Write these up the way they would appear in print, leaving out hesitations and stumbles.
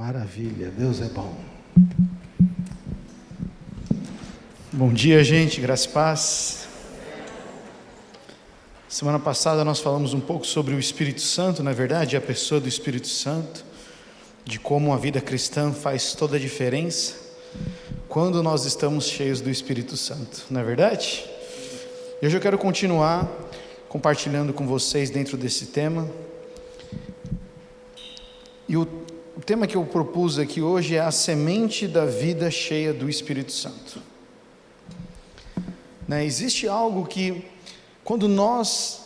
Maravilha, Deus é bom. Bom dia, gente, graça e paz. Semana passada nós falamos um pouco sobre o Espírito Santo, na verdade, a pessoa do Espírito Santo, de como a vida cristã faz toda a diferença quando nós estamos cheios do Espírito Santo, não é verdade? Hoje eu quero continuar compartilhando com vocês dentro desse tema. E o tema que eu propus aqui hoje é a semente da vida cheia do Espírito Santo. Existe algo que, quando nós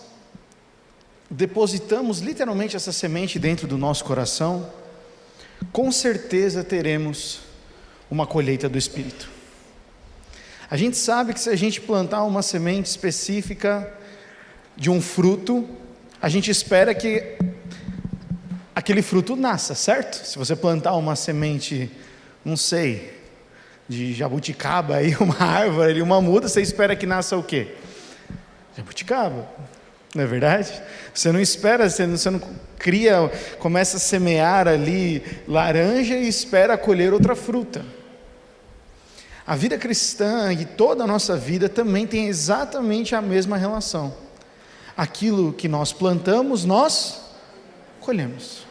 depositamos literalmente essa semente dentro do nosso coração, com certeza teremos uma colheita do Espírito. A gente sabe que se a gente plantar uma semente específica de um fruto, a gente espera que aquele fruto nasça, certo? Se você plantar uma semente, não sei, de jabuticaba, aí, uma árvore, uma muda, você espera que nasça o quê? Jabuticaba, não é verdade? Você não espera, você não cria, começa a semear ali laranja e espera colher outra fruta. A vida cristã e toda a nossa vida também tem exatamente a mesma relação. Aquilo que nós plantamos, nós colhemos.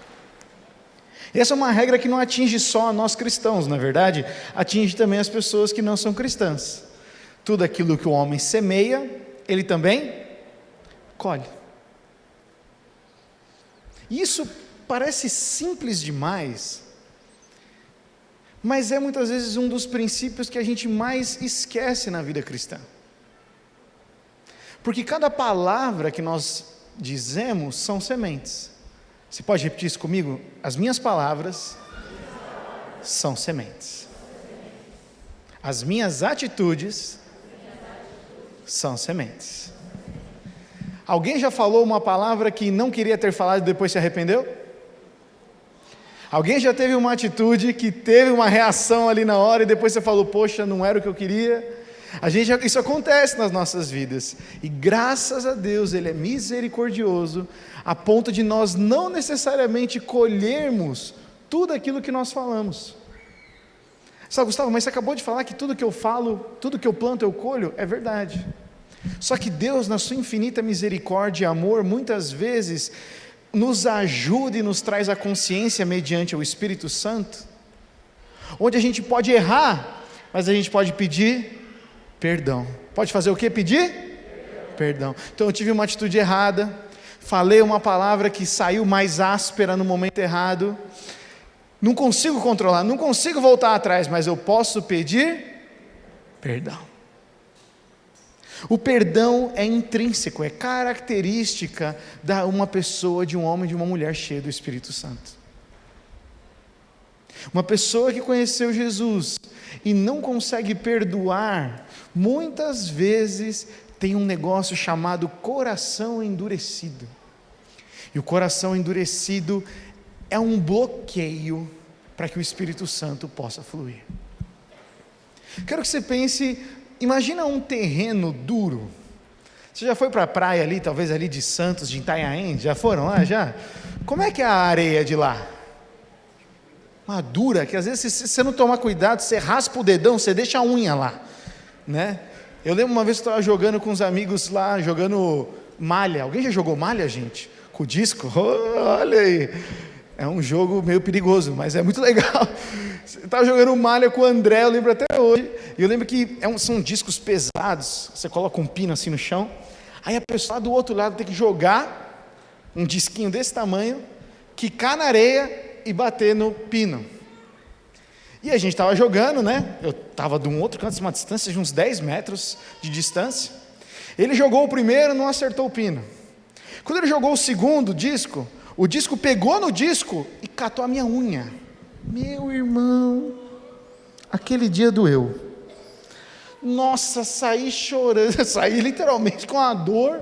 Essa é uma regra que não atinge só nós cristãos, na verdade, atinge também as pessoas que não são cristãs. Tudo aquilo que o homem semeia, ele também colhe. Isso parece simples demais, mas é muitas vezes um dos princípios que a gente mais esquece na vida cristã. Porque cada palavra que nós dizemos são sementes. Você pode repetir isso comigo? As minhas palavras são sementes. As minhas atitudes são sementes. Alguém já falou uma palavra que não queria ter falado e depois se arrependeu? Alguém já teve uma atitude que teve uma reação ali na hora e depois você falou, poxa, não era o que eu queria? Isso acontece nas nossas vidas, e graças a Deus Ele é misericordioso, a ponto de nós não necessariamente colhermos tudo aquilo que nós falamos. Sabe, Gustavo, mas você acabou de falar que tudo que eu falo, tudo que eu planto eu colho, é verdade. Só que Deus, na sua infinita misericórdia e amor, muitas vezes nos ajuda e nos traz a consciência mediante o Espírito Santo, onde a gente pode errar, mas a gente pode pedir perdão. Pode fazer o que? Pedir? Perdão. Então eu tive uma atitude errada, falei uma palavra que saiu mais áspera no momento errado, não consigo controlar, não consigo voltar atrás, mas eu posso pedir perdão. O perdão é intrínseco, é característica de uma pessoa, de um homem, de uma mulher cheia do Espírito Santo. Uma pessoa que conheceu Jesus e não consegue perdoar, muitas vezes tem um negócio chamado coração endurecido. E o coração endurecido é um bloqueio para que o Espírito Santo possa fluir. Quero que você pense, imagina um terreno duro. Você já foi para a praia ali, talvez ali de Santos, de Itanhaém? Já foram lá, já? Como é que é a areia de lá? Uma dura, que às vezes se você não tomar cuidado, você raspa o dedão, você deixa a unha lá, né? Eu lembro uma vez que eu estava jogando com os amigos lá, jogando malha. Alguém já jogou malha, gente? Com o disco? Oh, olha aí, é um jogo meio perigoso, mas é muito legal. Eu estava jogando malha com o André, eu lembro até hoje, e eu lembro que são discos pesados, você coloca um pino assim no chão, aí a pessoa do outro lado tem que jogar um disquinho desse tamanho, quicar na areia e bater no pino. E a gente estava jogando, né? Eu estava de um outro canto, de uma distância de uns 10 metros de distância. Ele jogou o primeiro, não acertou o pino. Quando ele jogou o segundo disco, o disco pegou no disco e catou a minha unha. Meu irmão, aquele dia doeu. Nossa, saí chorando, saí literalmente com a dor.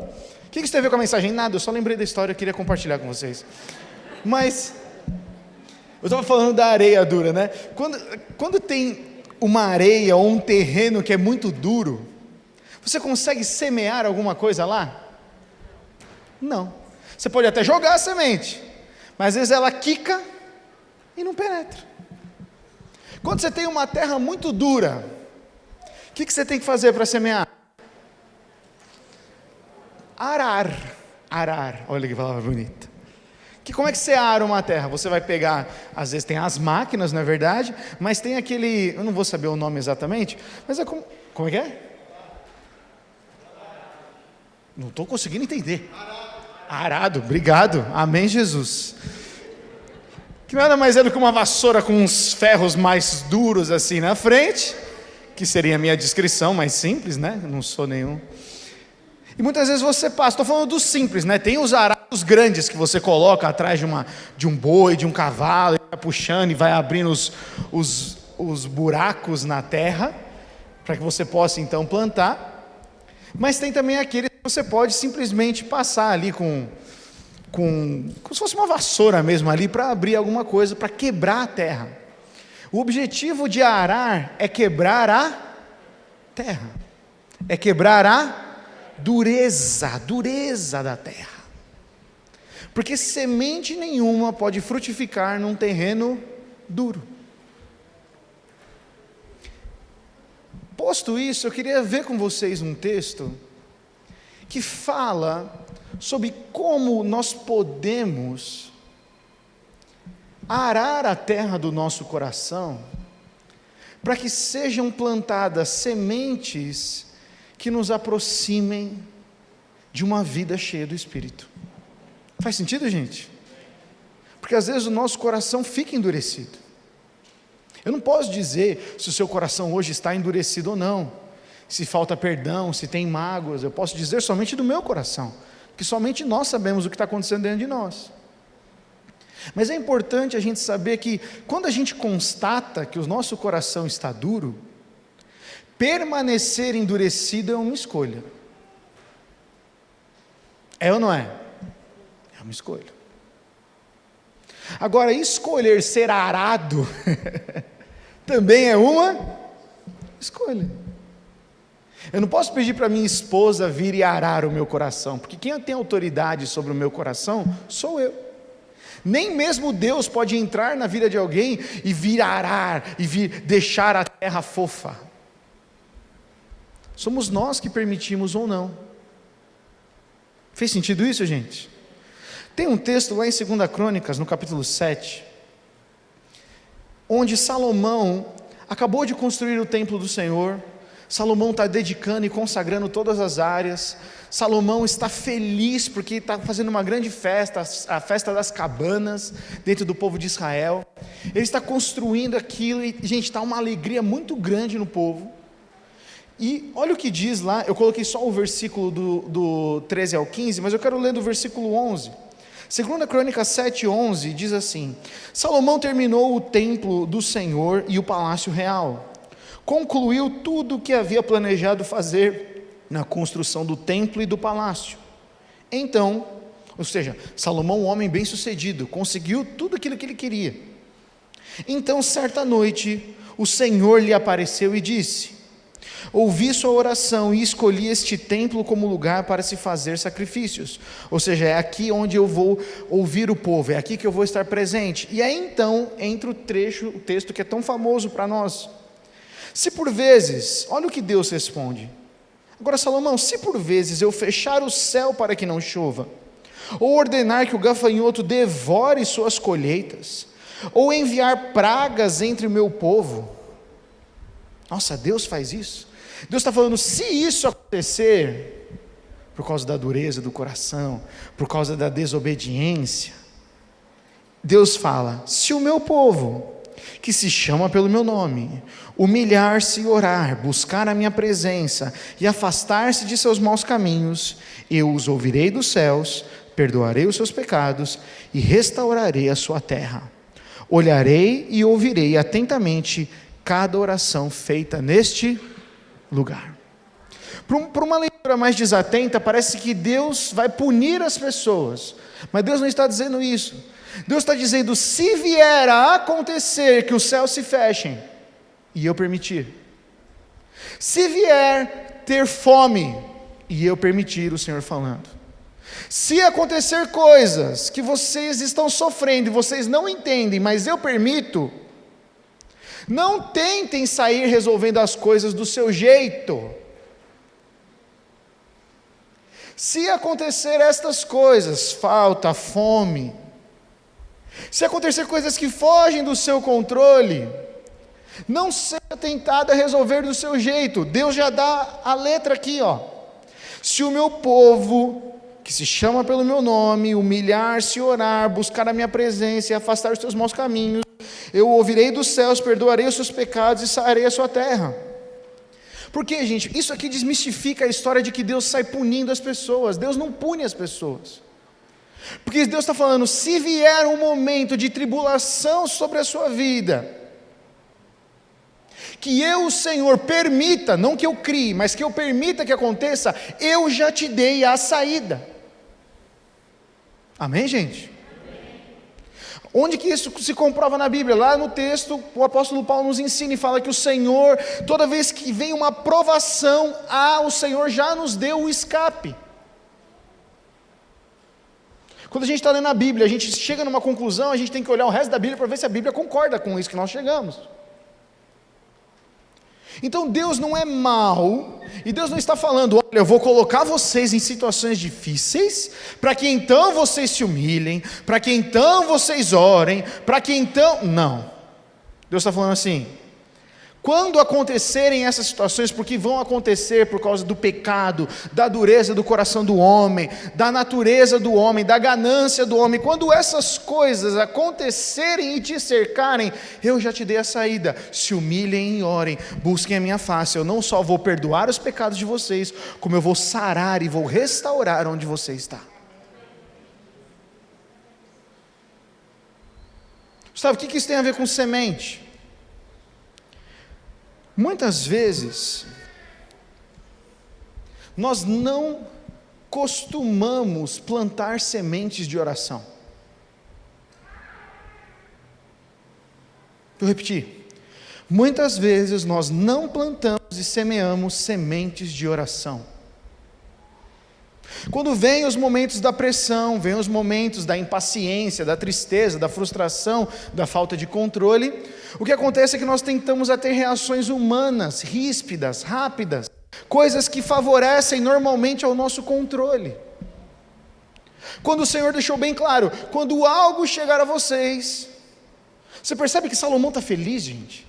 O que isso tem a ver com a mensagem? Nada, eu só lembrei da história, eu queria compartilhar com vocês. Mas eu estava falando da areia dura, né? Quando tem uma areia ou um terreno que é muito duro, você consegue semear alguma coisa lá? Não. Você pode até jogar a semente, mas às vezes ela quica e não penetra. Quando você tem uma terra muito dura, o que você tem que fazer para semear? Arar, olha que palavra bonita. Como é que você ara uma terra? Você vai pegar, às vezes tem as máquinas, não é verdade? Mas tem aquele, eu não vou saber o nome exatamente, mas é como é que é? Não estou conseguindo entender. Arado, obrigado, amém Jesus. Que nada mais é do que uma vassoura com uns ferros mais duros assim na frente, que seria a minha descrição mais simples, né? Eu não sou nenhum. E muitas vezes você passa, estou falando dos simples, né? Tem os arados grandes que você coloca atrás de um boi, de um cavalo, e vai puxando e vai abrindo os buracos na terra, para que você possa então plantar. Mas tem também aqueles que você pode simplesmente passar ali como se fosse uma vassoura mesmo ali, para abrir alguma coisa, para quebrar a terra. O objetivo de arar é quebrar a terra, é quebrar a dureza da terra, porque semente nenhuma pode frutificar num terreno duro. Posto isso, eu queria ver com vocês um texto que fala sobre como nós podemos arar a terra do nosso coração, para que sejam plantadas sementes que nos aproximem de uma vida cheia do Espírito. Faz sentido, gente? Porque às vezes o nosso coração fica endurecido. Eu não posso dizer se o seu coração hoje está endurecido ou não, se falta perdão, se tem mágoas. Eu posso dizer somente do meu coração, porque somente nós sabemos o que está acontecendo dentro de nós. Mas é importante a gente saber que quando a gente constata que o nosso coração está duro, permanecer endurecido é uma escolha. É ou não é? É uma escolha. Agora, escolher ser arado também é uma escolha. Eu não posso pedir para minha esposa vir e arar o meu coração, porque quem tem autoridade sobre o meu coração sou eu. Nem mesmo Deus pode entrar na vida de alguém e vir arar, e vir deixar a terra fofa. Somos nós que permitimos ou não. Fez sentido isso, gente? Tem um texto lá em 2 Crônicas, no capítulo 7, onde Salomão acabou de construir o templo do Senhor. Salomão está dedicando e consagrando todas as áreas. Salomão está feliz porque está fazendo uma grande festa, a festa das cabanas, dentro do povo de Israel. Ele está construindo aquilo e, gente, está uma alegria muito grande no povo. E olha o que diz lá, eu coloquei só o versículo do 13 ao 15, mas eu quero ler do versículo 11. 2 Crônicas 7:11 diz assim: Salomão terminou o templo do Senhor e o palácio real. Concluiu tudo o que havia planejado fazer na construção do templo e do palácio. Então, ou seja, Salomão, um homem bem sucedido, conseguiu tudo aquilo que ele queria. Então, certa noite, o Senhor lhe apareceu e disse: ouvi sua oração e escolhi este templo como lugar para se fazer sacrifícios. Ou seja, é aqui onde eu vou ouvir o povo, é aqui que eu vou estar presente. E aí então entra o texto que é tão famoso para nós. Se por vezes, olha o que Deus responde. Agora, Salomão, se por vezes eu fechar o céu para que não chova, ou ordenar que o gafanhoto devore suas colheitas, ou enviar pragas entre o meu povo. Nossa, Deus faz isso? Deus está falando, se isso acontecer, por causa da dureza do coração, por causa da desobediência, Deus fala, se o meu povo, que se chama pelo meu nome, humilhar-se e orar, buscar a minha presença e afastar-se de seus maus caminhos, eu os ouvirei dos céus, perdoarei os seus pecados e restaurarei a sua terra. Olharei e ouvirei atentamente cada oração feita neste lugar. Por uma leitura mais desatenta, parece que Deus vai punir as pessoas, mas Deus não está dizendo isso. Deus está dizendo, se vier a acontecer que os céus se fechem, e eu permitir, se vier ter fome, e eu permitir, o Senhor falando, se acontecer coisas que vocês estão sofrendo, e vocês não entendem, mas eu permito, Não tentem sair resolvendo as coisas do seu jeito. Se acontecer estas coisas, falta, fome, se acontecer coisas que fogem do seu controle, não seja tentado a resolver do seu jeito. Deus já dá a letra aqui, ó. Se o meu povo, que se chama pelo meu nome, humilhar-se, orar, buscar a minha presença e afastar os seus maus caminhos, eu ouvirei dos céus, perdoarei os seus pecados e sararei a sua terra. Porque, gente, isso aqui desmistifica a história de que Deus sai punindo as pessoas. Deus não pune as pessoas. Porque Deus está falando, se vier um momento de tribulação sobre a sua vida, que eu, o Senhor, permita, não que eu crie, mas que eu permita que aconteça, eu já te dei a saída. Amém, gente? Onde que isso se comprova na Bíblia? Lá no texto, o apóstolo Paulo nos ensina e fala que o Senhor, toda vez que vem uma provação, o Senhor já nos deu o escape. Quando a gente está lendo a Bíblia, a gente chega numa conclusão, a gente tem que olhar o resto da Bíblia para ver se a Bíblia concorda com isso que nós chegamos. Então Deus não é mau, e Deus não está falando, olha, eu vou colocar vocês em situações difíceis, para que então vocês se humilhem, para que então vocês orem, para que então, não, Deus está falando assim, quando acontecerem essas situações, porque vão acontecer por causa do pecado, da dureza do coração do homem, da natureza do homem, da ganância do homem, quando essas coisas acontecerem e te cercarem, eu já te dei a saída, se humilhem e orem, busquem a minha face, eu não só vou perdoar os pecados de vocês, como eu vou sarar e vou restaurar onde você está. Gustavo, o que isso tem a ver com semente? Muitas vezes, nós não costumamos plantar sementes de oração. Vou repetir. Muitas vezes nós não plantamos e semeamos sementes de oração. Quando vem os momentos da pressão, vem os momentos da impaciência, da tristeza, da frustração, da falta de controle, o que acontece é que nós tentamos a ter reações humanas, ríspidas, rápidas, coisas que favorecem normalmente ao nosso controle. Quando o Senhor deixou bem claro, quando algo chegar a vocês, você percebe que Salomão está feliz, gente?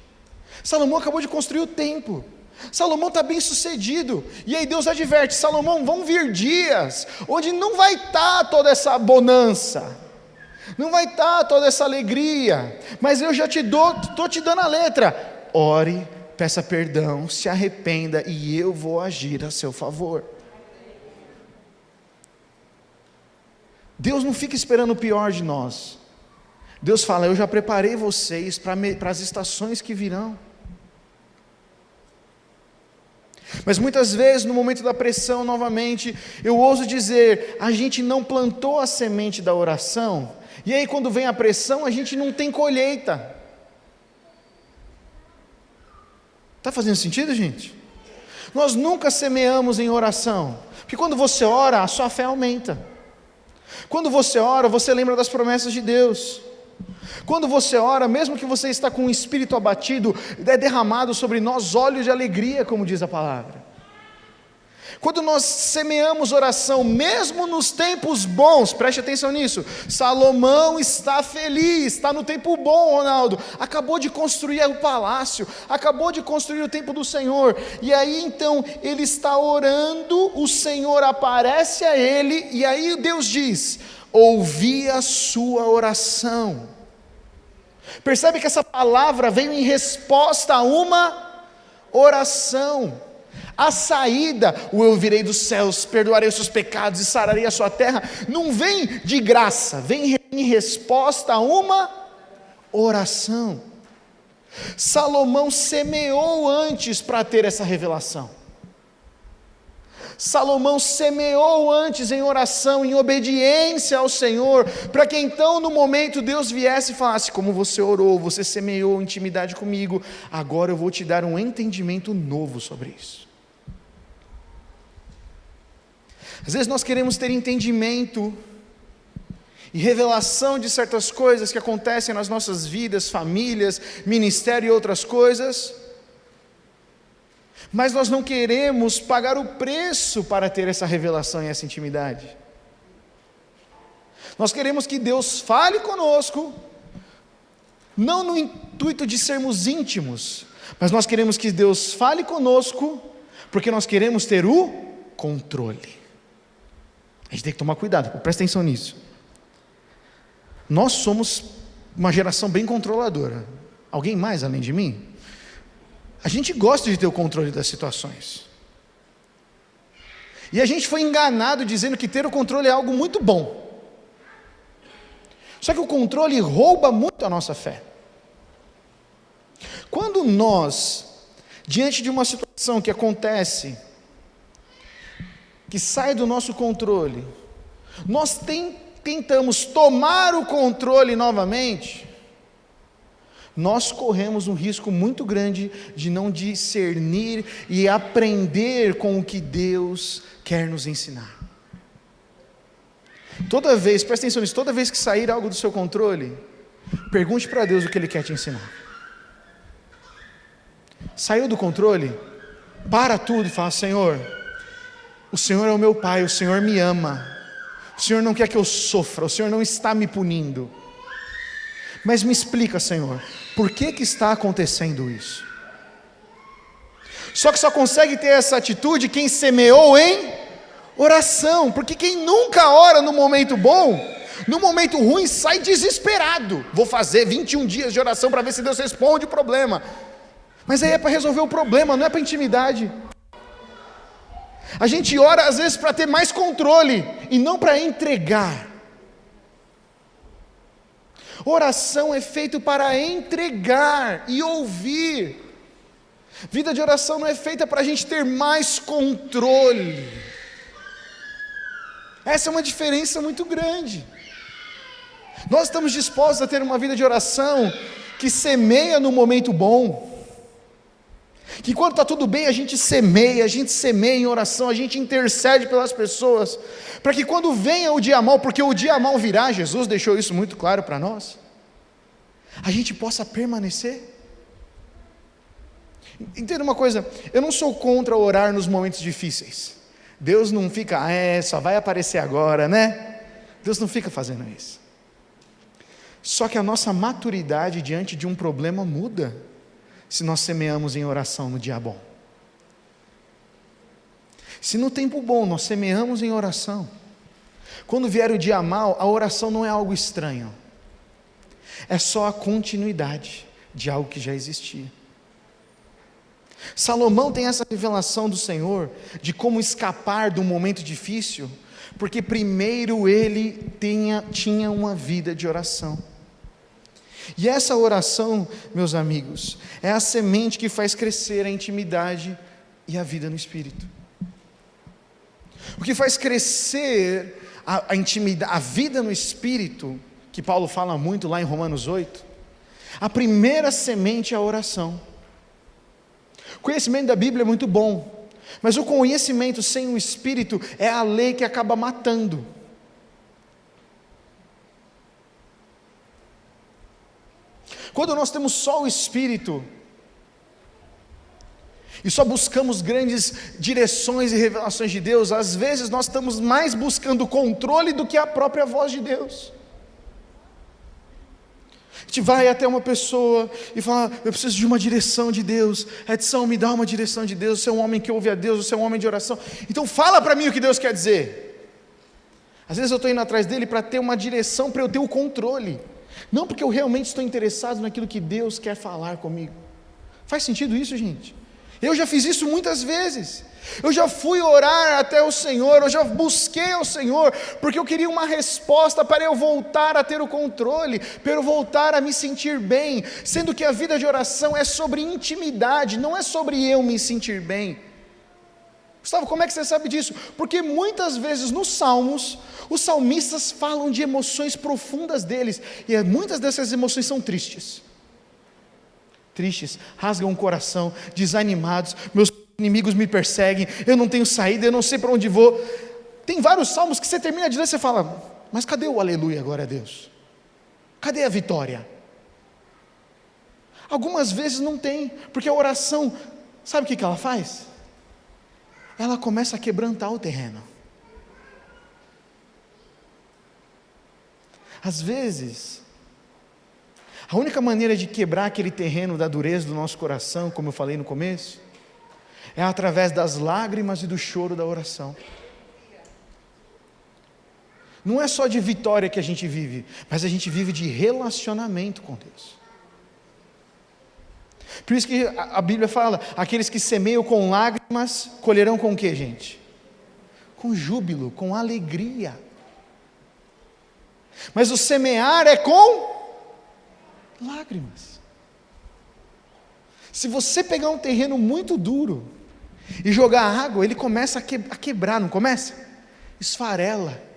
Salomão acabou de construir o templo. Salomão está bem sucedido, e aí Deus adverte, Salomão, vão vir dias, onde não vai estar toda essa bonança, não vai estar toda essa alegria, mas eu já estou te dando a letra, ore, peça perdão, se arrependa, e eu vou agir a seu favor. Deus não fica esperando o pior de nós, Deus fala, eu já preparei vocês para as estações que virão. Mas muitas vezes, no momento da pressão, novamente, eu ouso dizer, a gente não plantou a semente da oração, e aí quando vem a pressão, a gente não tem colheita. Está fazendo sentido, gente? Nós nunca semeamos em oração, porque quando você ora, a sua fé aumenta. Quando você ora, você lembra das promessas de Deus. Quando você ora, mesmo que você está com o espírito abatido, é derramado sobre nós olhos de alegria, como diz a palavra. Quando nós semeamos oração, mesmo nos tempos bons, preste atenção nisso, Salomão está feliz, está no tempo bom, Ronaldo, acabou de construir o palácio, acabou de construir o templo do Senhor, e aí então, ele está orando, o Senhor aparece a ele, e aí Deus diz, ouvi a sua oração. Percebe que essa palavra veio em resposta a uma oração. A saída, o eu virei dos céus, perdoarei os seus pecados e sararei a sua terra, não vem de graça, vem em resposta a uma oração. Salomão semeou antes para ter essa revelação. Salomão semeou antes em oração, em obediência ao Senhor, para que então no momento Deus viesse e falasse, como você orou, você semeou intimidade comigo, agora eu vou te dar um entendimento novo sobre isso. Às vezes nós queremos ter entendimento, e revelação de certas coisas que acontecem nas nossas vidas, famílias, ministério e outras coisas, mas nós não queremos pagar o preço para ter essa revelação e essa intimidade. Nós queremos que Deus fale conosco, não no intuito de sermos íntimos, mas nós queremos que Deus fale conosco, porque nós queremos ter o controle. A gente tem que tomar cuidado, presta atenção nisso. Nós somos uma geração bem controladora. Alguém mais além de mim? A gente gosta de ter o controle das situações. E a gente foi enganado dizendo que ter o controle é algo muito bom. Só que o controle rouba muito a nossa fé. Quando nós, diante de uma situação que acontece, que sai do nosso controle, nós tentamos tomar o controle novamente, nós corremos um risco muito grande de não discernir e aprender com o que Deus quer nos ensinar. Toda vez, presta atenção nisso, toda vez que sair algo do seu controle, pergunte para Deus o que Ele quer te ensinar. Saiu do controle, para tudo e fala: Senhor, o Senhor é o meu Pai, o Senhor me ama, o Senhor não quer que eu sofra, o Senhor não está me punindo, mas me explica, Senhor, por que está acontecendo isso? Só que só consegue ter essa atitude quem semeou em oração, porque quem nunca ora no momento bom, no momento ruim sai desesperado. Vou fazer 21 dias de oração para ver se Deus responde o problema, mas aí é para resolver o problema, não é para intimidade. A gente ora às vezes para ter mais controle e não para entregar. Oração é feito para entregar e ouvir. Vida de oração não é feita para a gente ter mais controle. Essa é uma diferença muito grande. Nós estamos dispostos a ter uma vida de oração que semeia no momento bom, que quando está tudo bem a gente semeia em oração, a gente intercede pelas pessoas, para que quando venha o dia mau, porque o dia mau virá, Jesus deixou isso muito claro para nós, a gente possa permanecer. Entenda uma coisa, eu não sou contra orar nos momentos difíceis. Deus não fica, só vai aparecer agora, né? Deus não fica fazendo isso. Só que a nossa maturidade diante de um problema muda se nós semeamos em oração no dia bom. Se no tempo bom nós semeamos em oração, quando vier o dia mau, a oração não é algo estranho, é só a continuidade de algo que já existia. Salomão tem essa revelação do Senhor de como escapar de um momento difícil, porque primeiro ele tinha uma vida de oração. E essa oração, meus amigos, é a semente que faz crescer a intimidade e a vida no Espírito. O que faz crescer a intimidade, a vida no Espírito, que Paulo fala muito lá em Romanos 8, a primeira semente é a oração. O conhecimento da Bíblia é muito bom, mas o conhecimento sem o Espírito é a lei que acaba matando. Quando nós temos só o Espírito, e só buscamos grandes direções e revelações de Deus, às vezes nós estamos mais buscando controle do que a própria voz de Deus. A gente vai até uma pessoa e fala: eu preciso de uma direção de Deus. Edson, me dá uma direção de Deus. Você é um homem que ouve a Deus, você é um homem de oração, então fala para mim o que Deus quer dizer. Às vezes eu estou indo atrás dele para ter uma direção, para eu ter o controle, não porque eu realmente estou interessado naquilo que Deus quer falar comigo. Faz sentido isso, gente? Eu já fiz isso muitas vezes. Eu já fui orar até o Senhor, eu já busquei ao Senhor, porque eu queria uma resposta para eu voltar a ter o controle, para eu voltar a me sentir bem, sendo que a vida de oração é sobre intimidade, não é sobre eu me sentir bem. Gustavo, como é que você sabe disso? Porque muitas vezes nos Salmos, os salmistas falam de emoções profundas deles, e muitas dessas emoções são tristes, rasgam o coração, desanimados, meus inimigos me perseguem, eu não tenho saída, eu não sei para onde vou. Tem vários salmos que você termina de ler e você fala: mas cadê o aleluia, glória a Deus? Cadê a vitória? Algumas vezes não tem, porque a oração, sabe o que ela faz? Ela começa a quebrantar o terreno. Às vezes, a única maneira de quebrar aquele terreno da dureza do nosso coração, como eu falei no começo, é através das lágrimas e do choro da oração. Não é só de vitória que a gente vive, mas a gente vive de relacionamento com Deus. Por isso que a Bíblia fala, aqueles que semeiam com lágrimas, colherão com o que, gente? Com júbilo, com alegria. Mas o semear é com lágrimas. Se você pegar um terreno muito duro e jogar água, ele começa a quebrar, não começa? Esfarela.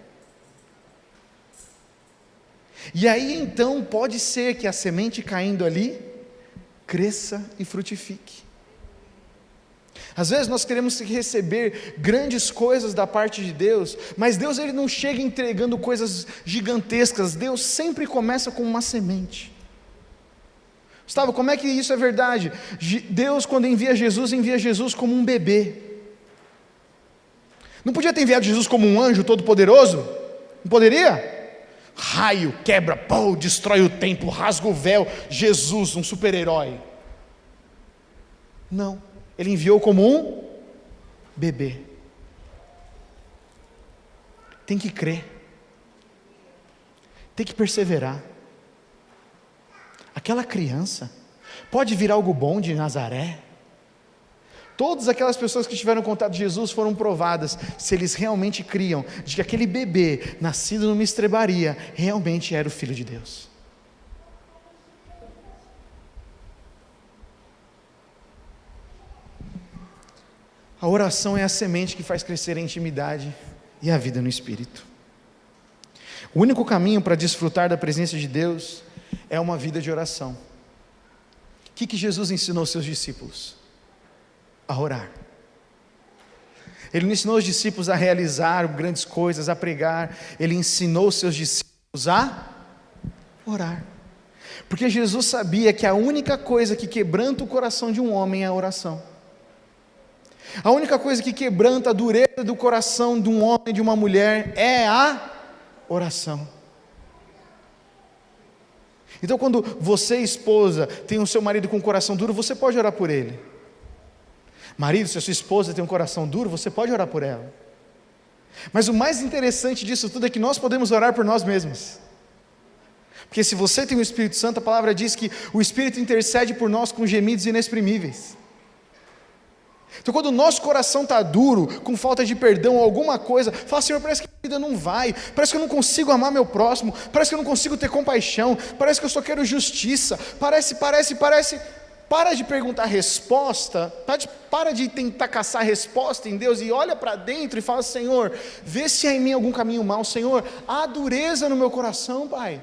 E aí então pode ser que a semente caindo ali cresça e frutifique. Às vezes nós queremos receber grandes coisas da parte de Deus, mas Deus ele não chega entregando coisas gigantescas. Deus sempre começa com uma semente. Gustavo, como é que isso é verdade? Deus, quando envia Jesus como um bebê. Não podia ter enviado Jesus como um anjo todo-poderoso? Não poderia? Raio, quebra, pô, destrói o templo, rasga o véu, Jesus, um super-herói. Não, ele enviou como um bebê. Tem que crer, tem que perseverar. Aquela criança pode vir algo bom de Nazaré? Todas aquelas pessoas que tiveram contato de Jesus foram provadas se eles realmente criam de que aquele bebê, nascido numa estrebaria, realmente era o Filho de Deus. A oração é a semente que faz crescer a intimidade e a vida no Espírito. O único caminho para desfrutar da presença de Deus é uma vida de oração. O que Jesus ensinou aos seus discípulos? A orar. Ele não ensinou os discípulos a realizar grandes coisas, a pregar. Ele ensinou os seus discípulos a orar. Porque Jesus sabia que a única coisa que quebranta o coração de um homem é a oração. A única coisa que quebranta a dureza do coração de um homem e de uma mulher é a oração. Então quando você, esposa, tem o seu marido com o coração duro, você pode orar por ele. Marido, se a sua esposa tem um coração duro, você pode orar por ela. Mas o mais interessante disso tudo é que nós podemos orar por nós mesmos. Porque se você tem o Espírito Santo, a palavra diz que o Espírito intercede por nós com gemidos inexprimíveis. Então quando o nosso coração está duro, com falta de perdão ou alguma coisa, fala, Senhor, parece que a vida não vai, parece que eu não consigo amar meu próximo, parece que eu não consigo ter compaixão, parece que eu só quero justiça, parece. Para de perguntar resposta, para de tentar caçar resposta em Deus e olha para dentro e fala, Senhor, vê se há em mim algum caminho mau. Senhor, há dureza no meu coração, Pai.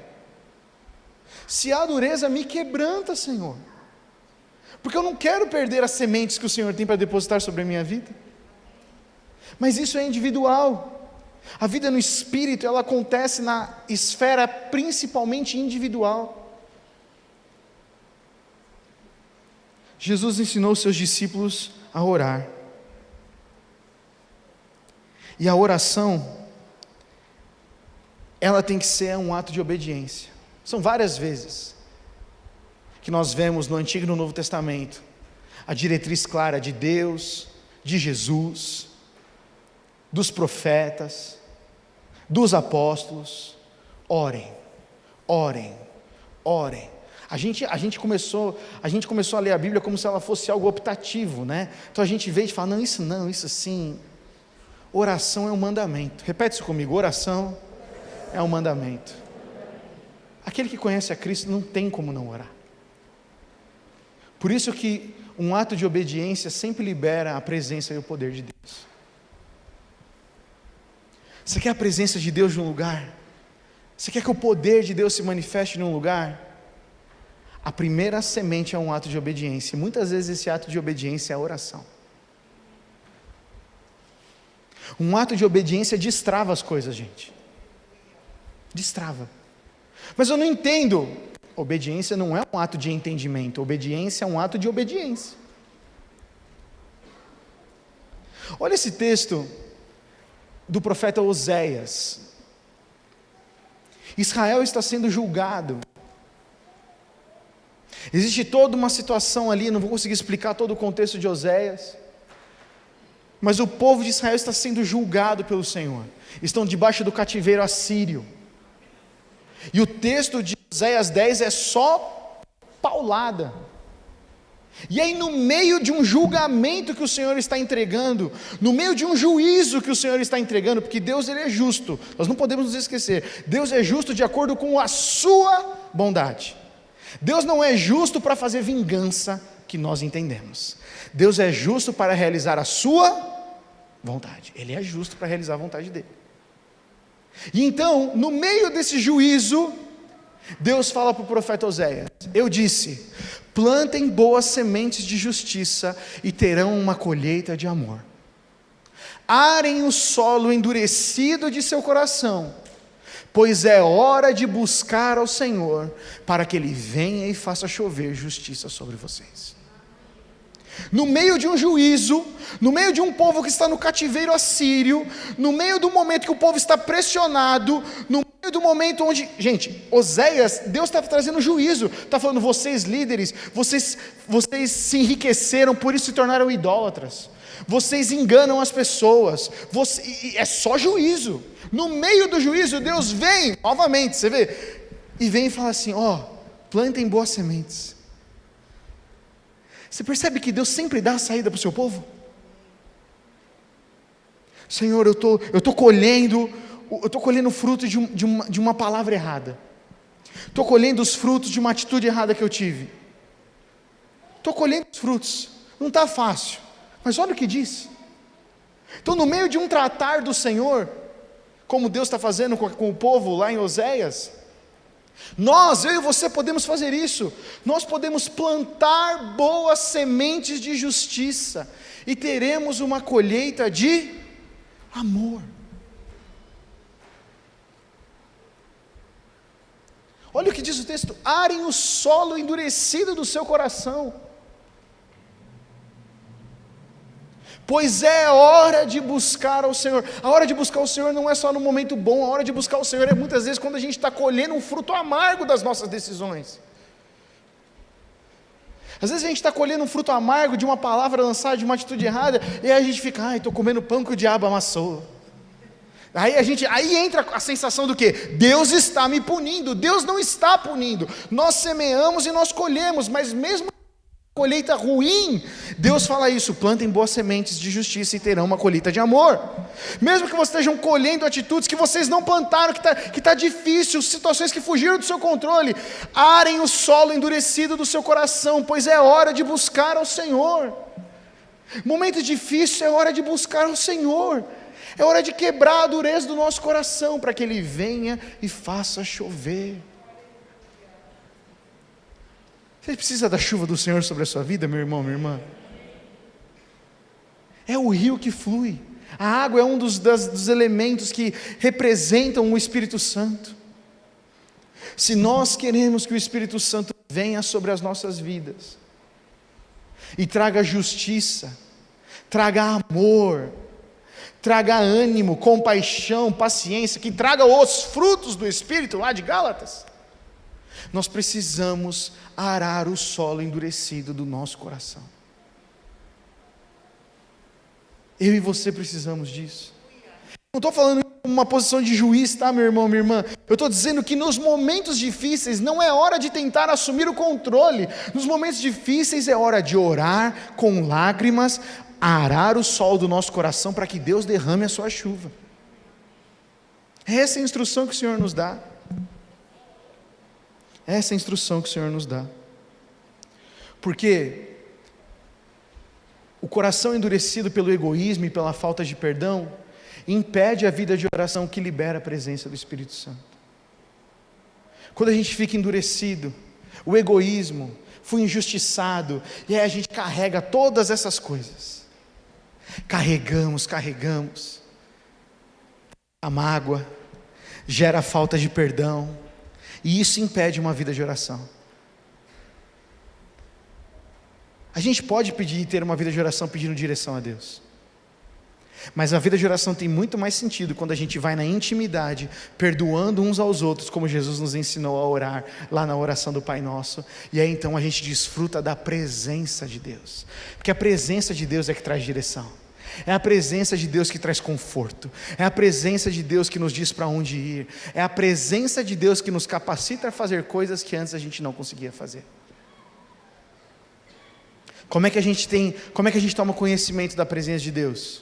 Se há dureza, me quebranta, Senhor. Porque eu não quero perder as sementes que o Senhor tem para depositar sobre a minha vida. Mas isso é individual. A vida no Espírito, ela acontece na esfera principalmente individual. Jesus ensinou seus discípulos a orar. E a oração, ela tem que ser um ato de obediência. São várias vezes que nós vemos no Antigo e no Novo Testamento a diretriz clara de Deus, de Jesus, dos profetas, dos apóstolos: orem, orem, orem. A gente começou a ler a Bíblia como se ela fosse algo optativo, né? Então a gente vê e fala, não, isso sim. Oração é um mandamento. Repete isso comigo, oração é um mandamento. Aquele que conhece a Cristo não tem como não orar. Por isso que um ato de obediência sempre libera a presença e o poder de Deus. Você quer a presença de Deus num lugar? Você quer que o poder de Deus se manifeste num lugar? A primeira semente é um ato de obediência, e muitas vezes esse ato de obediência é a oração. Um ato de obediência destrava as coisas, gente. Destrava. Mas eu não entendo. Obediência não é um ato de entendimento, obediência é um ato de obediência. Olha esse texto do profeta Oséias. Israel está sendo julgado. Existe toda uma situação ali, não vou conseguir explicar todo o contexto de Oséias, mas o povo de Israel está sendo julgado pelo Senhor. Estão debaixo do cativeiro assírio. E o texto de Oséias 10 é só paulada. E aí, no meio de um julgamento que o Senhor está entregando, no meio de um juízo que o Senhor está entregando, porque Deus ele é justo, nós não podemos nos esquecer, Deus é justo de acordo com a sua bondade. Deus não é justo para fazer vingança, que nós entendemos. Deus é justo para realizar a sua vontade. Ele é justo para realizar a vontade dele. E então, no meio desse juízo, Deus fala para o profeta Oséias: eu disse, plantem boas sementes de justiça e terão uma colheita de amor. Arem o solo endurecido de seu coração, pois é hora de buscar ao Senhor, para que Ele venha e faça chover justiça sobre vocês. No meio de um juízo, no meio de um povo que está no cativeiro assírio, no meio do momento que o povo está pressionado, no meio do momento onde, gente, Oséias, Deus está trazendo juízo, está falando, vocês líderes, vocês se enriqueceram, por isso se tornaram idólatras, vocês enganam as pessoas, é só juízo. No meio do juízo, Deus vem, novamente, você vê, e vem e fala assim, plantem boas sementes. Você percebe que Deus sempre dá a saída para o seu povo? Senhor, eu estou colhendo fruto de uma palavra errada. Estou colhendo os frutos de uma atitude errada que eu tive. Estou colhendo os frutos. Não está fácil. Mas olha o que diz. Então, no meio de um tratar do Senhor, como Deus está fazendo com o povo lá em Oséias, eu e você podemos fazer isso. Nós podemos plantar boas sementes de justiça e teremos uma colheita de amor. Olha o que diz o texto: arem o solo endurecido do seu coração, pois é hora de buscar ao Senhor. A hora de buscar o Senhor não é só no momento bom, a hora de buscar o Senhor é muitas vezes quando a gente está colhendo um fruto amargo das nossas decisões. Às vezes a gente está colhendo um fruto amargo de uma palavra lançada, de uma atitude errada, e aí a gente fica, estou comendo pão que o diabo amassou. Aí entra a sensação do quê? Deus está me punindo. Deus não está punindo. Nós semeamos e nós colhemos, mas mesmo colheita ruim, Deus fala isso: plantem boas sementes de justiça e terão uma colheita de amor. Mesmo que vocês estejam colhendo atitudes que vocês não plantaram, que está difícil, situações que fugiram do seu controle, arem o solo endurecido do seu coração, pois é hora de buscar ao Senhor. Momento difícil é hora de buscar ao Senhor, é hora de quebrar a dureza do nosso coração, para que Ele venha e faça chover. Você precisa da chuva do Senhor sobre a sua vida, meu irmão, minha irmã? É o rio que flui. A água é um dos elementos que representam o Espírito Santo. Se nós queremos que o Espírito Santo venha sobre as nossas vidas e traga justiça, traga amor, traga ânimo, compaixão, paciência, que traga os frutos do Espírito lá de Gálatas, nós precisamos arar o solo endurecido do nosso coração. Eu e você precisamos disso. Não estou falando em uma posição de juiz, tá, meu irmão, minha irmã? Eu estou dizendo que nos momentos difíceis não é hora de tentar assumir o controle. Nos momentos difíceis é hora de orar com lágrimas, arar o solo do nosso coração para que Deus derrame a sua chuva. Essa é a instrução que o Senhor nos dá. Essa é a instrução que o Senhor nos dá. Porque o coração endurecido pelo egoísmo e pela falta de perdão impede a vida de oração que libera a presença do Espírito Santo. Quando a gente fica endurecido, o egoísmo, fui injustiçado, e aí a gente carrega todas essas coisas. Carregamos a mágoa, gera falta de perdão, e isso impede uma vida de oração. A gente pode pedir e ter uma vida de oração pedindo direção a Deus, mas a vida de oração tem muito mais sentido quando a gente vai na intimidade, perdoando uns aos outros, como Jesus nos ensinou a orar, lá na oração do Pai Nosso, e aí então a gente desfruta da presença de Deus, porque a presença de Deus é que traz direção, é a presença de Deus que traz conforto, é a presença de Deus que nos diz para onde ir, é a presença de Deus que nos capacita a fazer coisas que antes a gente não conseguia fazer. Como é que a gente toma conhecimento da presença de Deus?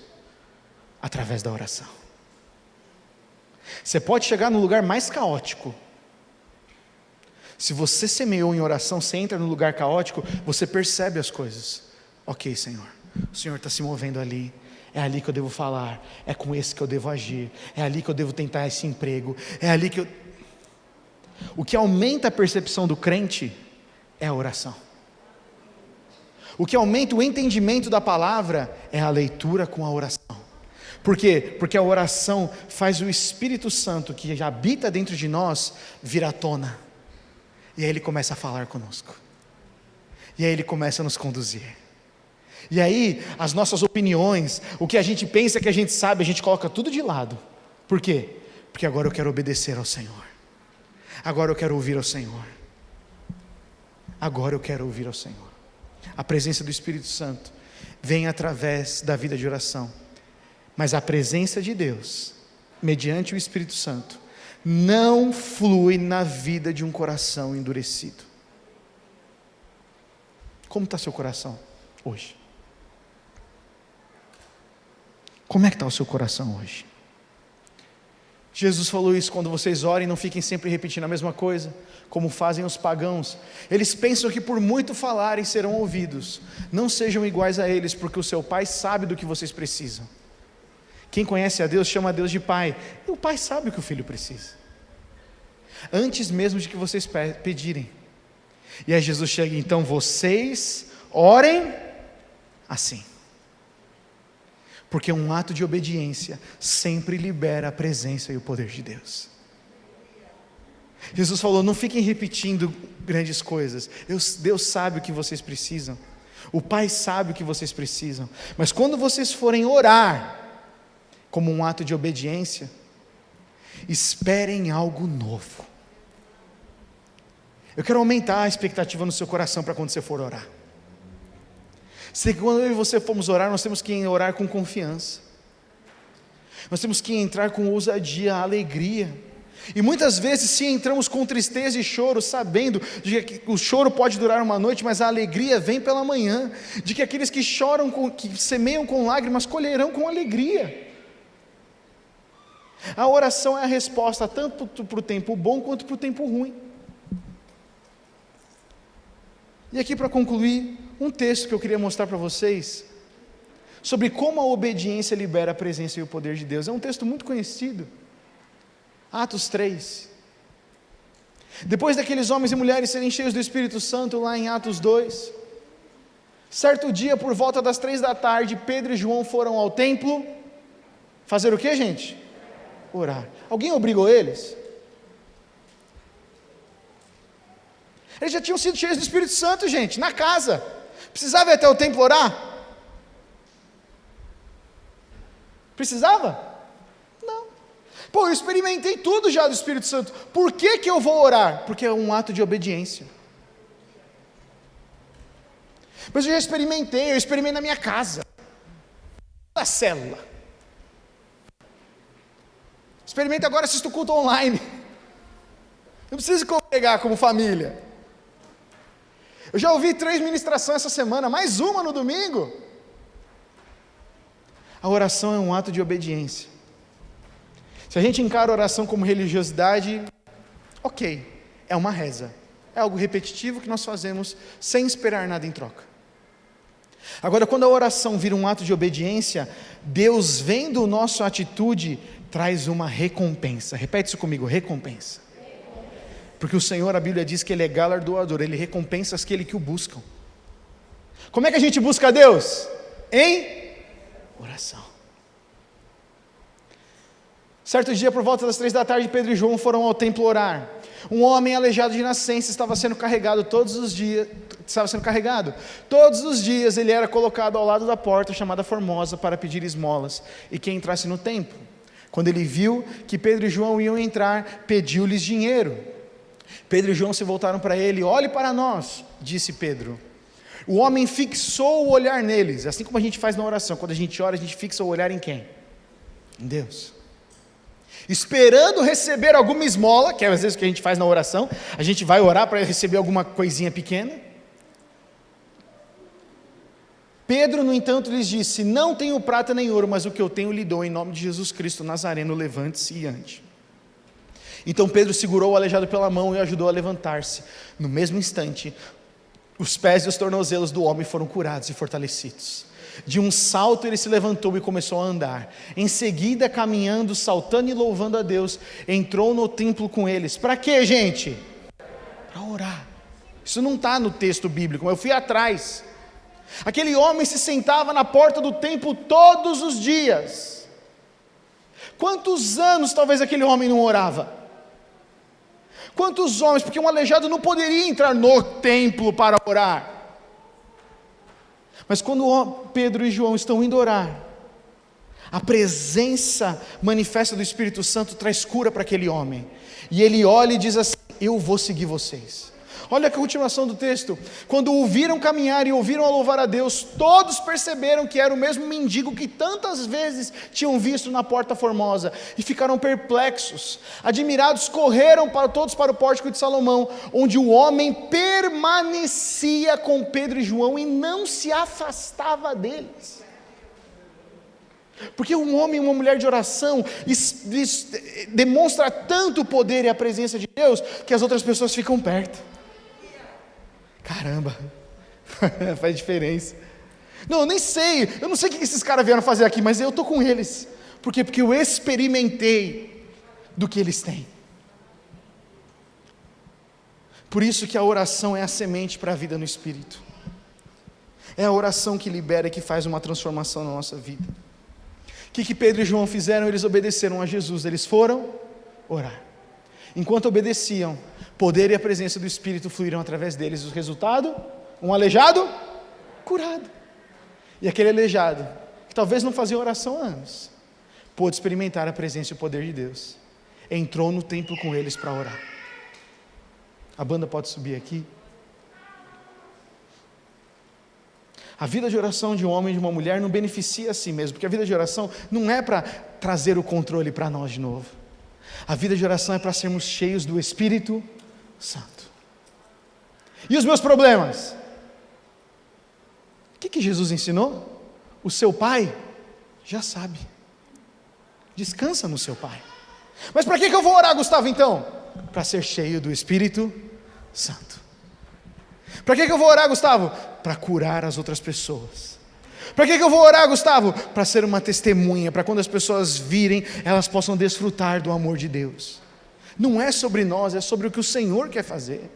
Através da oração. Você pode chegar no lugar mais caótico. Se você semeou em oração, você entra no lugar caótico, você percebe as coisas. Ok, Senhor, o Senhor está se movendo ali, é ali que eu devo falar, é com esse que eu devo agir, é ali que eu devo tentar esse emprego, é ali que eu... O que aumenta a percepção do crente é a oração. O que aumenta o entendimento da palavra é a leitura com a oração. Por quê? Porque a oração faz o Espírito Santo, que já habita dentro de nós, vir à tona. E aí ele começa a falar conosco. E aí ele começa a nos conduzir. E aí as nossas opiniões, o que a gente pensa que a gente sabe, a gente coloca tudo de lado. Por quê? Porque agora eu quero obedecer ao Senhor. Agora eu quero ouvir ao Senhor. Agora eu quero ouvir ao Senhor. A presença do Espírito Santo vem através da vida de oração, mas a presença de Deus, mediante o Espírito Santo, não flui na vida de um coração endurecido. Como está seu coração hoje? Como é que está o seu coração hoje? Jesus falou isso: quando vocês orem, não fiquem sempre repetindo a mesma coisa, como fazem os pagãos. Eles pensam que por muito falarem serão ouvidos. Não sejam iguais a eles, porque o seu Pai sabe do que vocês precisam. Quem conhece a Deus chama a Deus de Pai, e o Pai sabe o que o Filho precisa, antes mesmo de que vocês pedirem. E aí Jesus chega: então vocês orem assim. Porque um ato de obediência sempre libera a presença e o poder de Deus. Jesus falou: não fiquem repetindo grandes coisas. Deus sabe o que vocês precisam. O Pai sabe o que vocês precisam. Mas quando vocês forem orar, como um ato de obediência, esperem algo novo. Eu quero aumentar a expectativa no seu coração para quando você for orar. Se quando eu e você formos orar, nós temos que orar com confiança. Nós temos que entrar com ousadia, alegria. E muitas vezes, se entramos com tristeza e choro, sabendo de que o choro pode durar uma noite, mas a alegria vem pela manhã, de que aqueles que choram, que semeiam com lágrimas, colherão com alegria. A oração é a resposta tanto para o tempo bom quanto para o tempo ruim. E aqui, para concluir, um texto que eu queria mostrar para vocês, sobre como a obediência libera a presença e o poder de Deus. É um texto muito conhecido, Atos 3. Depois daqueles homens e mulheres serem cheios do Espírito Santo, lá em Atos 2, certo dia, por volta das 3 da tarde, Pedro e João foram ao templo, fazer o que, gente? Orar. Alguém obrigou eles? Eles já tinham sido cheios do Espírito Santo, gente, na casa. Precisava ir até o templo orar? Precisava? Não. Pô, eu experimentei tudo já do Espírito Santo. Por que eu vou orar? Porque é um ato de obediência. Mas eu já experimentei, eu experimentei na minha casa, na célula. Experimenta agora, assisto o culto online. Não precisa congregar como família. Eu já ouvi 3 ministrações essa semana, mais uma no domingo. A oração é um ato de obediência. Se a gente encara a oração como religiosidade, ok, é uma reza, é algo repetitivo que nós fazemos sem esperar nada em troca. Agora, quando a oração vira um ato de obediência, Deus, vendo a nossa atitude, traz uma recompensa. Repete isso comigo: recompensa. Porque o Senhor, a Bíblia diz que Ele é galardoador, Ele recompensa aqueles que o buscam. Como é que a gente busca a Deus? Em oração. Certo dia, por volta das 3 da tarde, Pedro e João foram ao templo orar. Um homem aleijado de nascença estava sendo carregado todos os dias. Todos os dias ele era colocado ao lado da porta chamada Formosa para pedir esmolas e quem entrasse no templo. Quando ele viu que Pedro e João iam entrar, pediu-lhes dinheiro. Pedro e João se voltaram para ele. Olhe para nós, disse Pedro. O homem fixou o olhar neles, assim como a gente faz na oração. Quando a gente ora, a gente fixa o olhar em quem? Em Deus. Esperando receber alguma esmola, que é às vezes o que a gente faz na oração, a gente vai orar para receber alguma coisinha pequena. Pedro, no entanto, lhes disse: não tenho prata nem ouro, mas o que eu tenho lhe dou, em nome de Jesus Cristo Nazareno, levante-se e ande. Então Pedro segurou o aleijado pela mão e o ajudou a levantar-se. No mesmo instante, os pés e os tornozelos do homem foram curados e fortalecidos. De um salto ele se levantou e começou a andar. Em seguida, caminhando, saltando e louvando a Deus, entrou no templo com eles. Para quê, gente? Para orar. Isso não está no texto bíblico, eu fui atrás. Aquele homem se sentava na porta do templo todos os dias. Quantos anos talvez aquele homem não orava? Quantos homens? Porque um aleijado não poderia entrar no templo para orar. Mas quando Pedro e João estão indo orar, a presença manifesta do Espírito Santo traz cura para aquele homem. E ele olha e diz assim: eu vou seguir vocês. Olha a continuação do texto. Quando o ouviram caminhar e ouviram a louvar a Deus, todos perceberam que era o mesmo mendigo que tantas vezes tinham visto na porta Formosa, e ficaram perplexos. Admirados, correram todos para o pórtico de Salomão, onde o homem permanecia com Pedro e João e não se afastava deles. Porque um homem e uma mulher de oração demonstra tanto o poder e a presença de Deus, que as outras pessoas ficam perto. Caramba, faz diferença. Não, eu nem sei, eu não sei o que esses caras vieram fazer aqui, mas eu estou com eles. Por quê? Porque eu experimentei do que eles têm. Por isso que a oração é a semente para a vida no Espírito. É a oração que libera e que faz uma transformação na nossa vida. O que Pedro e João fizeram? Eles obedeceram a Jesus, eles foram orar. Enquanto obedeciam, poder e a presença do Espírito fluíram através deles. O resultado? Um aleijado curado. E aquele aleijado, que talvez não fazia oração há anos, pôde experimentar a presença e o poder de Deus. Entrou no templo com eles para orar. A banda pode subir aqui. A vida de oração de um homem e de uma mulher não beneficia a si mesmo, porque a vida de oração não é para trazer o controle para nós de novo. A vida de oração é para sermos cheios do Espírito Santo. E os meus problemas? O que Jesus ensinou? O seu Pai já sabe. Descansa no seu Pai. Mas para que eu vou orar, Gustavo, então? Para ser cheio do Espírito Santo. Para que eu vou orar, Gustavo? Para curar as outras pessoas. Para que eu vou orar, Gustavo? Para ser uma testemunha, para quando as pessoas virem, elas possam desfrutar do amor de Deus. Não é sobre nós, é sobre o que o Senhor quer fazer.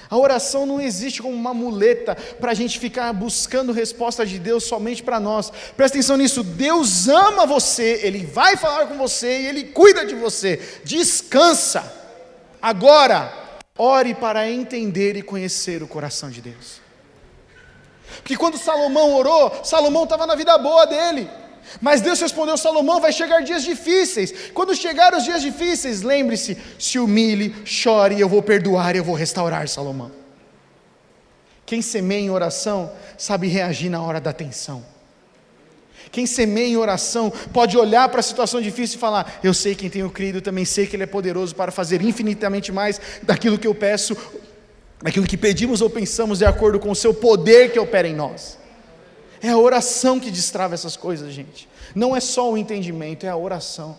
A oração não existe como uma muleta para a gente ficar buscando resposta de Deus somente para nós. Presta atenção nisso, Deus ama você, Ele vai falar com você e Ele cuida de você. Descansa. Agora, ore para entender e conhecer o coração de Deus. Porque quando Salomão orou, Salomão estava na vida boa dele. Mas Deus respondeu: Salomão, vai chegar dias difíceis. Quando chegar os dias difíceis, lembre-se, se humilhe, chore, eu vou perdoar e eu vou restaurar, Salomão. Quem semeia em oração, sabe reagir na hora da tensão. Quem semeia em oração, pode olhar para a situação difícil e falar: eu sei quem tenho crido, também sei que Ele é poderoso para fazer infinitamente mais daquilo que eu peço, daquilo que pedimos ou pensamos, de acordo com o seu poder que opera em nós. É a oração que destrava essas coisas, gente. Não é só o entendimento, é a oração.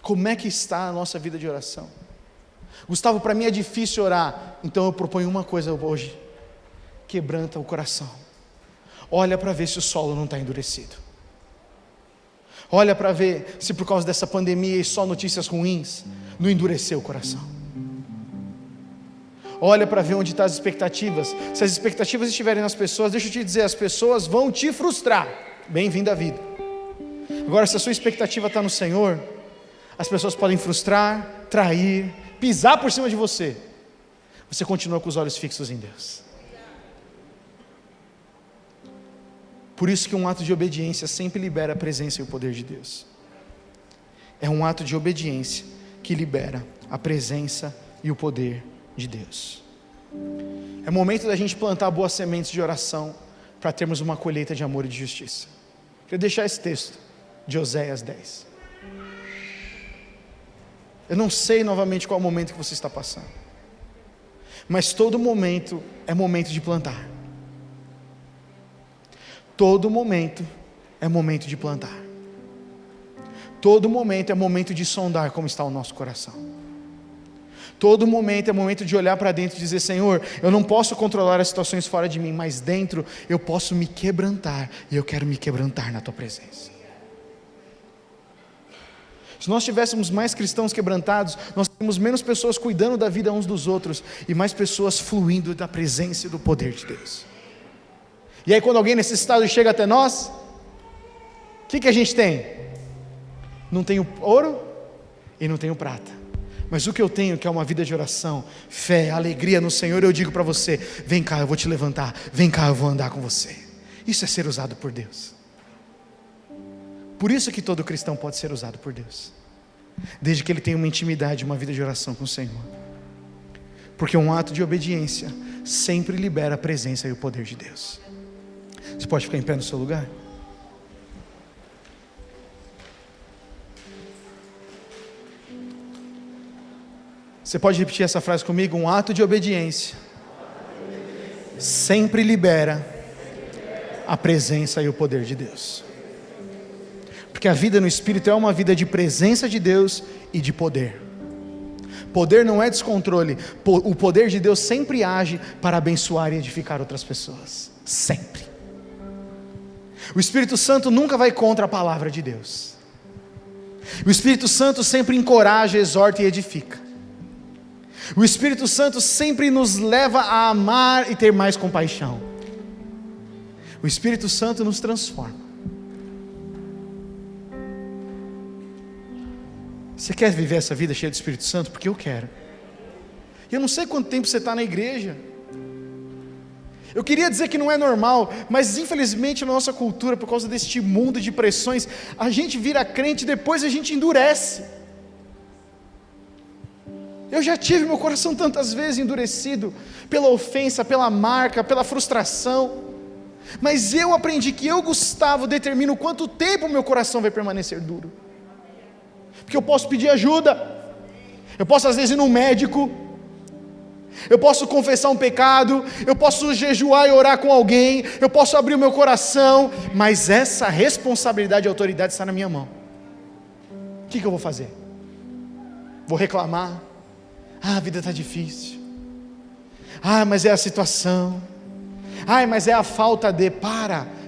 Como é que está a nossa vida de oração? Gustavo, para mim é difícil orar, então eu proponho uma coisa hoje: quebranta o coração. Olha para ver se o solo não está endurecido. Olha para ver se por causa dessa pandemia e só notícias ruins, não endureceu o coração. Olha para ver onde estão as expectativas. Se as expectativas estiverem nas pessoas, deixa eu te dizer, as pessoas vão te frustrar. Bem-vindo à vida. Agora, se a sua expectativa está no Senhor, as pessoas podem frustrar, trair, pisar por cima de você. Você continua com os olhos fixos em Deus. Por isso que um ato de obediência sempre libera a presença e o poder de Deus. É um ato de obediência que libera a presença e o poder de Deus. É momento da gente plantar boas sementes de oração para termos uma colheita de amor e de justiça. Quero deixar esse texto de Oséias 10. Eu não sei novamente qual é o momento que você está passando, mas todo momento é momento de plantar. Todo momento é momento de plantar. Todo momento é momento de sondar como está o nosso coração. Todo momento é momento de olhar para dentro e dizer: Senhor, eu não posso controlar as situações fora de mim, mas dentro eu posso me quebrantar, e eu quero me quebrantar na Tua presença. Se nós tivéssemos mais cristãos quebrantados, nós teríamos menos pessoas cuidando da vida uns dos outros, e mais pessoas fluindo da presença e do poder de Deus. E aí quando alguém necessitado chega até nós, o que a gente tem? Não tenho ouro e não tenho prata, mas o que eu tenho, que é uma vida de oração, fé, alegria no Senhor, eu digo para você: vem cá, eu vou te levantar, vem cá, eu vou andar com você. Isso é ser usado por Deus. Por isso que todo cristão pode ser usado por Deus, desde que ele tenha uma intimidade, uma vida de oração com o Senhor, porque um ato de obediência sempre libera a presença e o poder de Deus. Você pode ficar em pé no seu lugar? Você pode repetir essa frase comigo? Um ato de obediência sempre libera a presença e o poder de Deus. Porque a vida no Espírito é uma vida de presença de Deus e de poder. Poder não é descontrole. O poder de Deus sempre age para abençoar e edificar outras pessoas. Sempre. O Espírito Santo nunca vai contra a palavra de Deus. O Espírito Santo sempre encoraja, exorta e edifica. O Espírito Santo sempre nos leva a amar e ter mais compaixão. O Espírito Santo nos transforma. Você quer viver essa vida cheia do Espírito Santo? Porque eu quero. Eu não sei quanto tempo você está na igreja. Eu queria dizer que não é normal, mas infelizmente na nossa cultura, por causa deste mundo de pressões, a gente vira crente e depois a gente endurece. Eu já tive meu coração tantas vezes endurecido pela ofensa, pela marca, pela frustração, mas eu aprendi que eu, Gustavo, determino quanto tempo o meu coração vai permanecer duro. Porque eu posso pedir ajuda, eu posso às vezes ir num médico, eu posso confessar um pecado, eu posso jejuar e orar com alguém, eu posso abrir o meu coração, mas essa responsabilidade e autoridade está na minha mão. O que eu vou fazer? Vou reclamar? A vida está difícil. Mas é a situação. Mas é a falta de.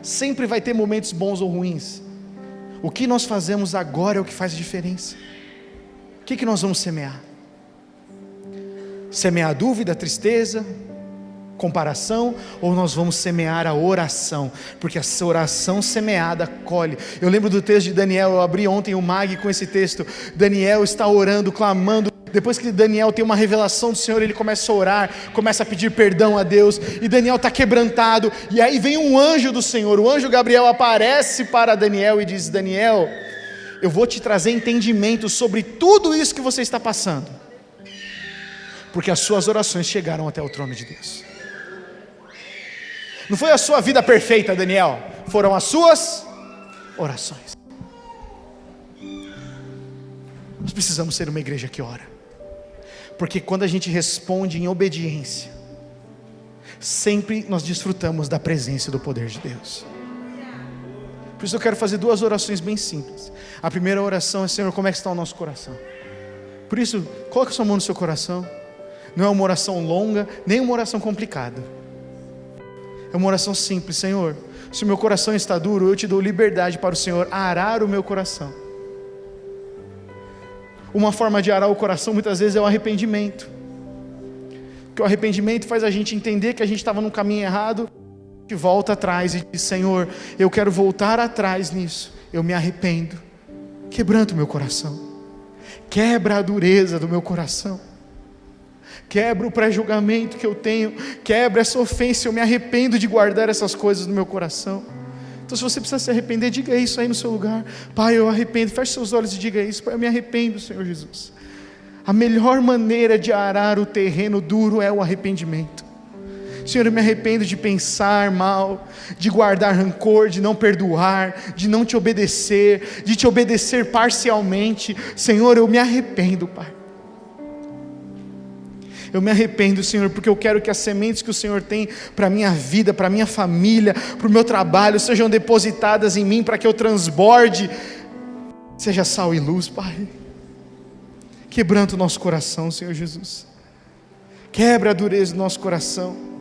Sempre vai ter momentos bons ou ruins. O que nós fazemos agora é o que faz a diferença. O que nós vamos semear? Semear dúvida, tristeza, comparação, ou nós vamos semear a oração? Porque essa oração semeada colhe. Eu lembro do texto de Daniel, eu abri ontem o Mag com esse texto. Daniel está orando, clamando. Depois que Daniel tem uma revelação do Senhor, ele começa a orar, começa a pedir perdão a Deus, e Daniel está quebrantado, e aí vem um anjo do Senhor, o anjo Gabriel aparece para Daniel e diz: Daniel, eu vou te trazer entendimento sobre tudo isso que você está passando, porque as suas orações chegaram até o trono de Deus. Não foi a sua vida perfeita, Daniel, foram as suas orações. Nós precisamos ser uma igreja que ora, porque quando a gente responde em obediência, sempre nós desfrutamos da presença e do poder de Deus. Por isso eu quero fazer 2 orações bem simples. A primeira oração é: Senhor, como é que está o nosso coração? Por isso, coloque a sua mão no seu coração. Não é uma oração longa, nem uma oração complicada. É uma oração simples: Senhor, se o meu coração está duro, eu te dou liberdade para o Senhor arar o meu coração. Uma forma de arar o coração muitas vezes é o arrependimento, porque o arrependimento faz a gente entender que a gente estava num caminho errado, que volta atrás e diz: Senhor, eu quero voltar atrás nisso, eu me arrependo. Quebranta o meu coração, quebra a dureza do meu coração, quebra o pré-julgamento que eu tenho, quebra essa ofensa. Eu me arrependo de guardar essas coisas no meu coração. Então, se você precisa se arrepender, diga isso aí no seu lugar: Pai, eu arrependo. Feche seus olhos e diga isso: Pai, eu me arrependo, Senhor Jesus. A melhor maneira de arar o terreno duro é o arrependimento. Senhor, eu me arrependo de pensar mal, de guardar rancor, de não perdoar, de não te obedecer, de te obedecer parcialmente. Senhor, eu me arrependo, Pai. Eu me arrependo, Senhor, porque eu quero que as sementes que o Senhor tem para a minha vida, para a minha família, para o meu trabalho, sejam depositadas em mim, para que eu transborde, seja sal e luz, Pai. Quebranta o nosso coração, Senhor Jesus. Quebra a dureza do nosso coração.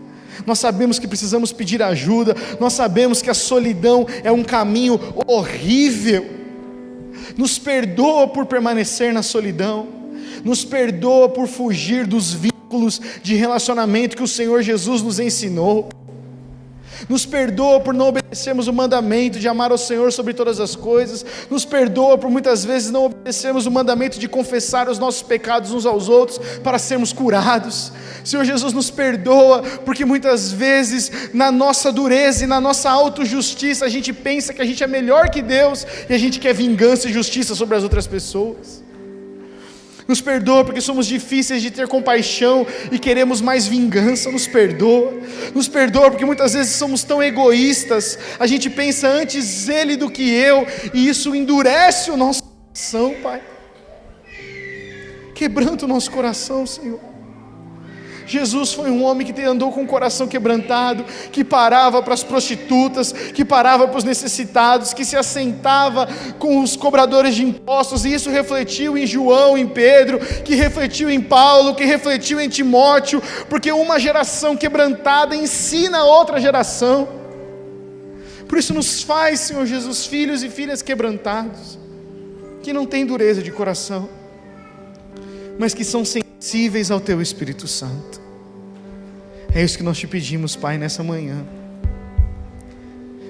Nós sabemos que precisamos pedir ajuda, nós sabemos que a solidão é um caminho horrível. Nos perdoa por permanecer na solidão, nos perdoa por fugir dos vínculos de relacionamento que o Senhor Jesus nos ensinou. Nos perdoa por não obedecermos o mandamento de amar ao Senhor sobre todas as coisas. Nos perdoa por muitas vezes não obedecermos o mandamento de confessar os nossos pecados uns aos outros para sermos curados. Senhor Jesus, nos perdoa porque muitas vezes na nossa dureza e na nossa autojustiça a gente pensa que a gente é melhor que Deus e a gente quer vingança e justiça sobre as outras pessoas. Nos perdoa porque somos difíceis de ter compaixão e queremos mais vingança. Nos perdoa porque muitas vezes somos tão egoístas, a gente pensa antes ele do que eu, e isso endurece o nosso coração, Pai. Quebranta o nosso coração, Senhor. Jesus foi um homem que andou com o coração quebrantado, que parava para as prostitutas, que parava para os necessitados, que se assentava com os cobradores de impostos, e isso refletiu em João, em Pedro, que refletiu em Paulo, que refletiu em Timóteo, porque uma geração quebrantada ensina a outra geração. Por isso nos faz, Senhor Jesus, filhos e filhas quebrantados, que não têm dureza de coração, mas que são sensíveis ao Teu Espírito Santo. É isso que nós te pedimos, Pai, nessa manhã.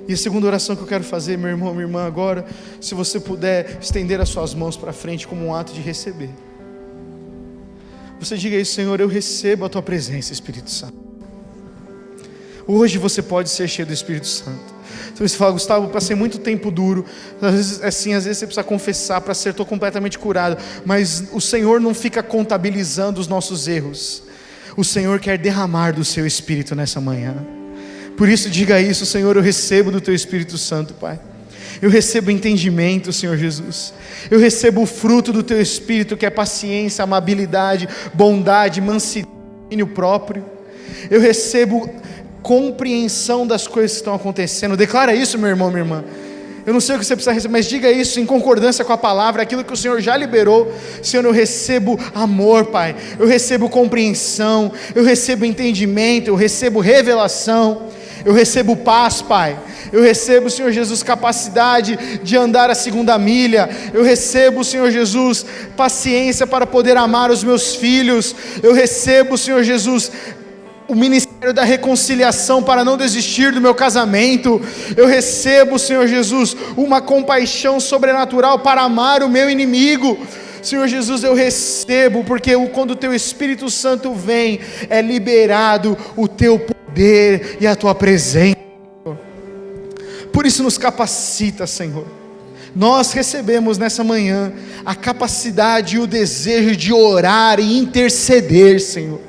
E a segunda oração que eu quero fazer, meu irmão, minha irmã, agora, se você puder estender as suas mãos para frente como um ato de receber. Você diga isso: Senhor, eu recebo a Tua presença, Espírito Santo. Hoje você pode ser cheio do Espírito Santo. Então você fala: Gustavo, passei muito tempo duro. Às vezes você precisa confessar para ser completamente curado. Mas o Senhor não fica contabilizando os nossos erros. O Senhor quer derramar do seu Espírito nessa manhã. Por isso diga isso: Senhor, eu recebo do Teu Espírito Santo, Pai. Eu recebo entendimento, Senhor Jesus. Eu recebo o fruto do Teu Espírito, que é paciência, amabilidade, bondade, mansidão, domínio próprio. Eu recebo compreensão das coisas que estão acontecendo. Declara isso, meu irmão, minha irmã. Eu não sei o que você precisa receber, mas diga isso em concordância com a palavra, aquilo que o Senhor já liberou. Senhor, eu recebo amor, Pai. Eu recebo compreensão, eu recebo entendimento, eu recebo revelação, eu recebo paz, Pai. Eu recebo, Senhor Jesus, capacidade de andar a segunda milha. Eu recebo, Senhor Jesus, paciência para poder amar os meus filhos. Eu recebo, Senhor Jesus, o ministério da reconciliação para não desistir do meu casamento. Eu recebo, Senhor Jesus, uma compaixão sobrenatural para amar o meu inimigo. Senhor Jesus, eu recebo, porque quando o Teu Espírito Santo vem, é liberado o Teu poder e a Tua presença. Por isso nos capacita, Senhor. Nós recebemos nessa manhã a capacidade e o desejo de orar e interceder, Senhor.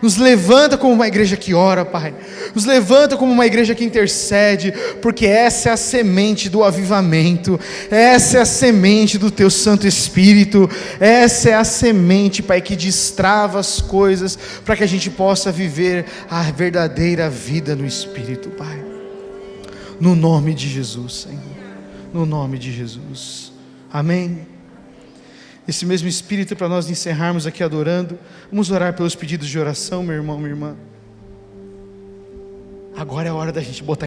Nos levanta como uma igreja que ora, Pai. Nos levanta como uma igreja que intercede, porque essa é a semente do avivamento. Essa é a semente do Teu Santo Espírito. Essa é a semente, Pai, que destrava as coisas para que a gente possa viver a verdadeira vida no Espírito, Pai. No nome de Jesus, Senhor. No nome de Jesus. Amém. Esse mesmo Espírito, para nós encerrarmos aqui adorando, vamos orar pelos pedidos de oração, meu irmão, minha irmã. Agora é a hora da gente botar